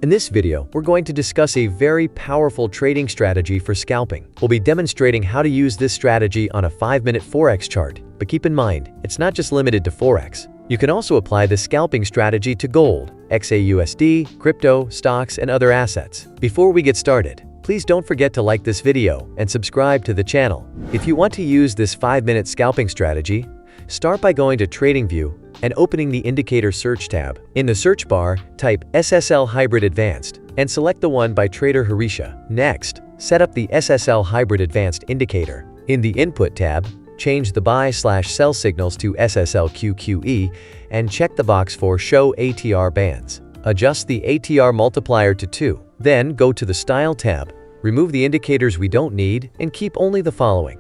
In this video, we're going to discuss a very powerful trading strategy for scalping. We'll be demonstrating how to use this strategy on a 5-minute forex chart, but keep in mind, it's not just limited to forex. You can also apply the scalping strategy to gold, xauusd, crypto, stocks, and other assets. Before we get started, please don't forget to like this video and subscribe to the channel. If you want to use this 5-minute scalping strategy, start by going to TradingView and opening the Indicator Search tab. In the search bar, type SSL Hybrid Advanced and select the one by Trader Harisha. Next, set up the SSL Hybrid Advanced indicator. In the Input tab, change the buy/sell signals to SSL QQE and check the box for Show ATR Bands. Adjust the ATR multiplier to 2. Then go to the Style tab, remove the indicators we don't need, and keep only the following.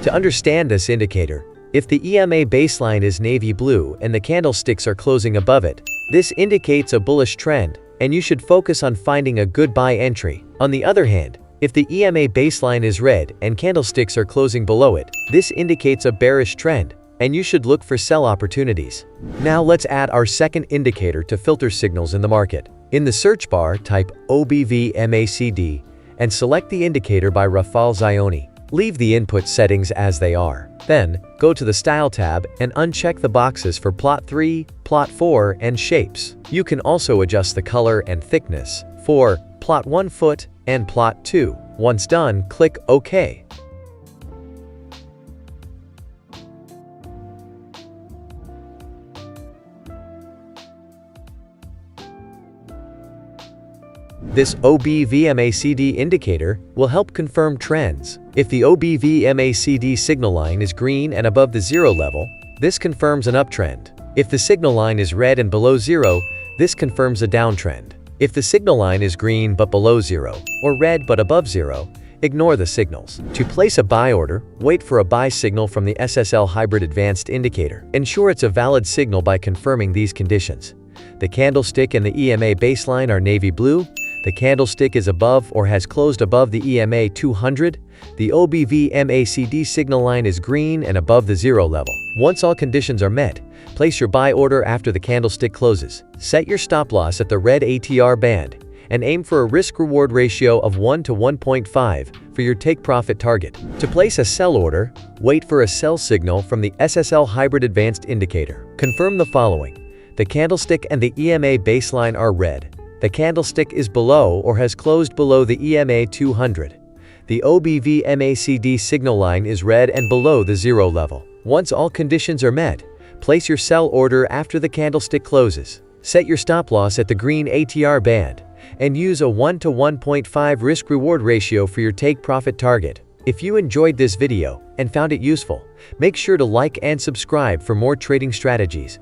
To understand this indicator, if the EMA baseline is navy blue and the candlesticks are closing above it, this indicates a bullish trend, and you should focus on finding a good buy entry. On the other hand, if the EMA baseline is red and candlesticks are closing below it, this indicates a bearish trend, and you should look for sell opportunities. Now let's add our second indicator to filter signals in the market. In the search bar, type OBVMACD and select the indicator by Rafal Zioni. Leave the input settings as they are. Then, go to the Style tab and uncheck the boxes for Plot 3, Plot 4, and Shapes. You can also adjust the color and thickness for Plot 1 foot and Plot 2. Once done, click OK. This OBVMACD indicator will help confirm trends. If the OBVMACD signal line is green and above the zero level, this confirms an uptrend. If the signal line is red and below zero, this confirms a downtrend. If the signal line is green but below zero, or red but above zero, ignore the signals. To place a buy order, wait for a buy signal from the SSL Hybrid Advanced indicator. Ensure it's a valid signal by confirming these conditions. The candlestick and the EMA baseline are navy blue. The candlestick is above or has closed above the EMA 200. The OBVMACD signal line is green and above the zero level. Once all conditions are met, place your buy order after the candlestick closes. Set your stop loss at the red ATR band and aim for a risk-reward ratio of 1 to 1.5 for your take-profit target. To place a sell order, wait for a sell signal from the SSL Hybrid Advanced indicator. Confirm the following. The candlestick and the EMA baseline are red. The candlestick is below or has closed below the EMA 200. The OBVMACD signal line is red and below the zero level. Once all conditions are met, place your sell order after the candlestick closes. Set your stop loss at the green ATR band and use a 1 to 1.5 risk-reward ratio for your take-profit target. If you enjoyed this video and found it useful, make sure to like and subscribe for more trading strategies.